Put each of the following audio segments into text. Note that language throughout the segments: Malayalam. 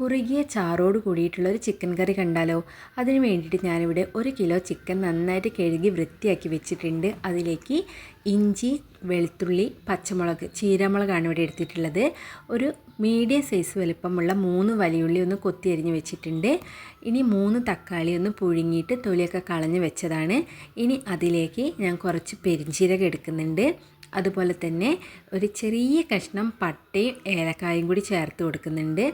കുറുകിയ ചാറോട് കൂടിയിട്ടുള്ള ഒരു ചിക്കൻ കറി കണ്ടാലോ? അതിന് വേണ്ടിയിട്ട് ഞാനിവിടെ 1 കിലോ ചിക്കൻ നന്നായിട്ട് കഴുകി വൃത്തിയാക്കി വെച്ചിട്ടുണ്ട്. അതിലേക്ക് ഇഞ്ചി, വെളുത്തുള്ളി, പച്ചമുളക്, ചീരമുളകാണ് ഇവിടെ എടുത്തിട്ടുള്ളത്. ഒരു മീഡിയം സൈസ് വലുപ്പമുള്ള 3 വലിയുള്ളി ഒന്ന് കൊത്തി അരിഞ്ഞ് വെച്ചിട്ടുണ്ട്. ഇനി 3 തക്കാളി ഒന്ന് പുഴുങ്ങിയിട്ട് തൊലിയൊക്കെ കളഞ്ഞ് വെച്ചതാണ്. ഇനി അതിലേക്ക് ഞാൻ കുറച്ച് പെരിഞ്ചീരകം എടുക്കുന്നുണ്ട്. അതുപോലെ തന്നെ ഒരു ചെറിയ കഷ്ണം പട്ടയും ഏലക്കായും കൂടി ചേർത്ത് കൊടുക്കുന്നുണ്ട്.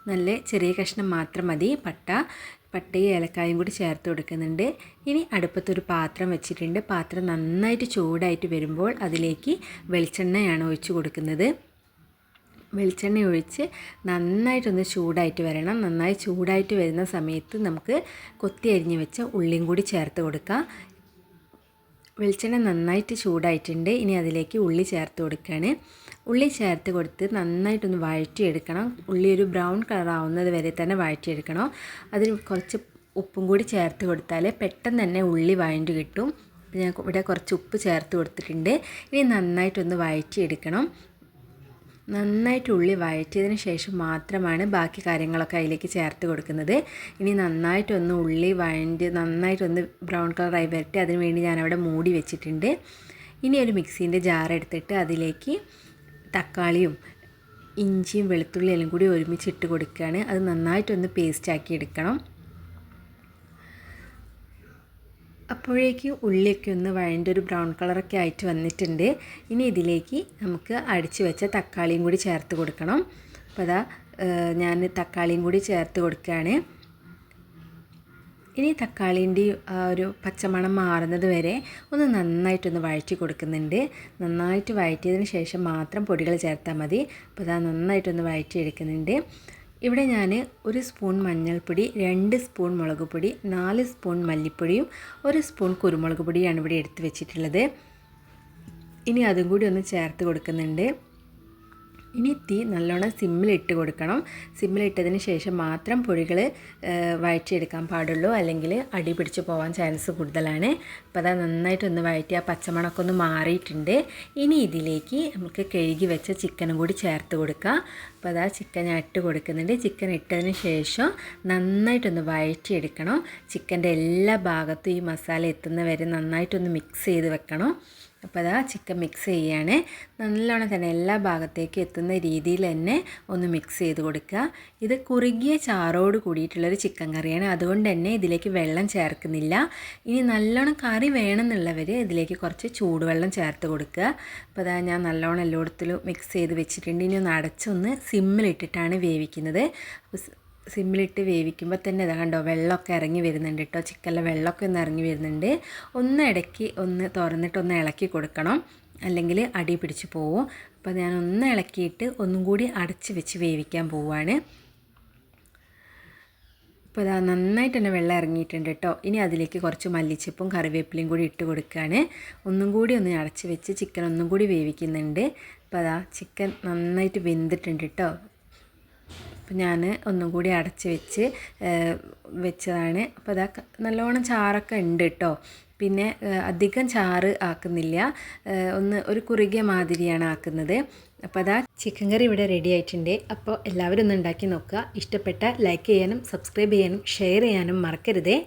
നല്ല ചെറിയ കഷ്ണം മാത്രം മതി. പട്ടയും ഏലക്കായും കൂടി ചേർത്ത് കൊടുക്കുന്നുണ്ട്. ഇനി അടുപ്പത്തൊരു പാത്രം വെച്ചിട്ടുണ്ട്. പാത്രം നന്നായിട്ട് ചൂടായിട്ട് വരുമ്പോൾ അതിലേക്ക് വെളിച്ചെണ്ണയാണ് ഒഴിച്ച് കൊടുക്കുന്നത്. വെളിച്ചെണ്ണ ഒഴിച്ച് നന്നായിട്ടൊന്ന് ചൂടായിട്ട് വരണം. നന്നായി ചൂടായിട്ട് വരുന്ന സമയത്ത് നമുക്ക് കൊത്തി അരിഞ്ഞ് വെച്ച ഉള്ളിയും കൂടി ചേർത്ത് കൊടുക്കാം. വെളിച്ചെണ്ണ നന്നായിട്ട് ചൂടായിട്ടുണ്ട്. ഇനി അതിലേക്ക് ഉള്ളി ചേർത്ത് കൊടുക്കുകയാണ്. ഉള്ളി ചേർത്ത് കൊടുത്ത് നന്നായിട്ടൊന്ന് വഴറ്റിയെടുക്കണം. ഉള്ളി ഒരു ബ്രൗൺ കളർ ആവുന്നത് വരെ തന്നെ വഴറ്റിയെടുക്കണം. അതിന് കുറച്ച് ഉപ്പും കൂടി ചേർത്ത് കൊടുത്താൽ പെട്ടെന്ന് തന്നെ ഉള്ളി വഴണ്ടി കിട്ടും. ഞാൻ ഇവിടെ കുറച്ച് ഉപ്പ് ചേർത്ത് കൊടുത്തിട്ടുണ്ട്. ഇനി നന്നായിട്ടൊന്ന് വഴറ്റിയെടുക്കണം. നന്നായിട്ട് ഉള്ളി വഴറ്റിയതിന് ശേഷം മാത്രമാണ് ബാക്കി കാര്യങ്ങളൊക്കെ അതിലേക്ക് ചേർത്ത് കൊടുക്കുന്നത്. ഇനി നന്നായിട്ടൊന്ന് ഉള്ളി വഴണ്ടി നന്നായിട്ടൊന്ന് ബ്രൗൺ കളറായി വരട്ടെ. അതിന് വേണ്ടി ഞാനവിടെ മൂടി വെച്ചിട്ടുണ്ട്. ഇനി ഒരു മിക്സീൻ്റെ ജാർ എടുത്തിട്ട് അതിലേക്ക് തക്കാളിയും ഇഞ്ചിയും വെളുത്തുള്ളി എല്ലാം കൂടി ഒരുമിച്ചിട്ട് കൊടുക്കുകയാണ്. അത് നന്നായിട്ടൊന്ന് പേസ്റ്റാക്കി എടുക്കണം. അപ്പോഴേക്കും ഉള്ളിയൊക്കെ ഒന്ന് വഴൻ്റെ ഒരു ബ്രൗൺ കളറൊക്കെ ആയിട്ട് വന്നിട്ടുണ്ട്. ഇനി ഇതിലേക്ക് നമുക്ക് അടിച്ച് വെച്ച തക്കാളിയും കൂടി ചേർത്ത് കൊടുക്കണം. അപ്പോൾ അതാ ഞാൻ തക്കാളിയും കൂടി ചേർത്ത് കൊടുക്കുകയാണ്. ഇനി തക്കാളീൻ്റെ ഒരു പച്ചമണം മാറുന്നത് വരെ ഒന്ന് നന്നായിട്ടൊന്ന് വഴറ്റി കൊടുക്കുന്നുണ്ട്. നന്നായിട്ട് വഴറ്റിയതിന് ശേഷം മാത്രം പൊടികൾ ചേർത്താൽ മതി. അപ്പോൾ അതാ നന്നായിട്ടൊന്ന് വഴറ്റിയെടുക്കുന്നുണ്ട്. ഇവിടെ ഞാൻ 1 സ്പൂൺ മഞ്ഞൾപ്പൊടി, 2 സ്പൂൺ മുളക് പൊടി, 4 സ്പൂൺ മല്ലിപ്പൊടിയും 1 സ്പൂൺ കുരുമുളക് പൊടിയാണ് ഇവിടെ എടുത്ത് വെച്ചിട്ടുള്ളത്. ഇനി അതും കൂടി ഒന്ന് ചേർത്ത് കൊടുക്കുന്നുണ്ട്. ഇനി തീ നല്ലോണം സിമ്മിലിട്ട് കൊടുക്കണം. സിമ്മിലിട്ടതിന് ശേഷം മാത്രം പൊടികൾ വഴറ്റിയെടുക്കാൻ പാടുള്ളൂ, അല്ലെങ്കിൽ അടി പിടിച്ച് പോകാൻ ചാൻസ് കൂടുതലാണ്. അപ്പോൾ അത് നന്നായിട്ടൊന്ന് വഴറ്റി ആ പച്ചമണമൊക്കെ ഒന്ന് മാറിയിട്ടുണ്ട്. ഇനി ഇതിലേക്ക് നമുക്ക് കഴുകി വെച്ച ചിക്കനും കൂടി ചേർത്ത് കൊടുക്കാം. അപ്പോൾ അതാ ചിക്കൻ ഞാൻ ഇട്ട് കൊടുക്കുന്നുണ്ട്. ചിക്കൻ ഇട്ടതിന് ശേഷം നന്നായിട്ടൊന്ന് വഴറ്റിയെടുക്കണം. ചിക്കൻ്റെ എല്ലാ ഭാഗത്തും ഈ മസാല എത്തുന്ന വരെ നന്നായിട്ടൊന്ന് മിക്സ് ചെയ്ത് വെക്കണം. അപ്പോൾ അതാ ചിക്കൻ മിക്സ് ചെയ്യാണ്. നല്ലോണം തന്നെ എല്ലാ ഭാഗത്തേക്കും എത്തുന്ന രീതിയിൽ തന്നെ ഒന്ന് മിക്സ് ചെയ്ത് കൊടുക്കുക. ഇത് കുറുകിയ ചാറോട് കൂടിയിട്ടുള്ളൊരു ചിക്കൻ കറിയാണ്. അതുകൊണ്ട് തന്നെ ഇതിലേക്ക് വെള്ളം ചേർക്കുന്നില്ല. ഇനി നല്ലോണം കറി വേണമെന്നുള്ളവർ ഇതിലേക്ക് കുറച്ച് ചൂടുവെള്ളം ചേർത്ത് കൊടുക്കുക. അപ്പോൾ അതാ ഞാൻ നല്ലോണം എല്ലായിടത്തിലും മിക്സ് ചെയ്ത് വെച്ചിട്ടുണ്ട്. ഇനി ഒന്ന് അടച്ചൊന്ന് സിമ്മിലിട്ടിട്ടാണ് വേവിക്കുന്നത്. സിമ്മിലിട്ട് വേവിക്കുമ്പോൾ തന്നെ ഇതാ കണ്ടോ വെള്ളമൊക്കെ ഇറങ്ങി വരുന്നുണ്ട് കേട്ടോ. ചിക്കനിലെ വെള്ളമൊക്കെ ഒന്ന് ഇറങ്ങി വരുന്നുണ്ട്. ഒന്ന് ഇടയ്ക്ക് ഒന്ന് തുറന്നിട്ടൊന്ന് ഇളക്കി കൊടുക്കണം, അല്ലെങ്കിൽ അടി പിടിച്ച് പോവും. അപ്പോൾ ഞാൻ ഒന്ന് ഇളക്കിയിട്ട് ഒന്നും കൂടി അടച്ച് വെച്ച് വേവിക്കാൻ പോവുകയാണ്. അപ്പോൾ അതാ നന്നായിട്ട് തന്നെ വെള്ളം ഇറങ്ങിയിട്ടുണ്ട് കേട്ടോ. ഇനി അതിലേക്ക് കുറച്ച് മല്ലിച്ചപ്പും കറിവേപ്പിലയും കൂടി ഇട്ട് കൊടുക്കുകയാണ്. ഒന്നും കൂടി ഒന്ന് അടച്ച് വെച്ച് ചിക്കൻ ഒന്നും കൂടി വേവിക്കുന്നുണ്ട്. അപ്പോൾ അതാ ചിക്കൻ നന്നായിട്ട് വെന്തിട്ടുണ്ട് കേട്ടോ. അപ്പോൾ ഞാൻ ഒന്നും കൂടി അടച്ച് വെച്ചതാണ്. അപ്പോൾ അതാ നല്ലോണം ചാറൊക്കെ ഉണ്ട് കേട്ടോ. പിന്നെ അധികം ചാറ് ആക്കുന്നില്ല, ഒരു കുറുകിയ മാതിരിയാണ് ആക്കുന്നത്. അപ്പോൾ അതാ ചിക്കൻ കറി ഇവിടെ റെഡി ആയിട്ടുണ്ട്. അപ്പോൾ എല്ലാവരും ഒന്ന് ഉണ്ടാക്കി നോക്കുക. ഇഷ്ടപ്പെട്ട ലൈക്ക് ചെയ്യാനും സബ്സ്ക്രൈബ് ചെയ്യാനും ഷെയർ ചെയ്യാനും മറക്കരുതേ.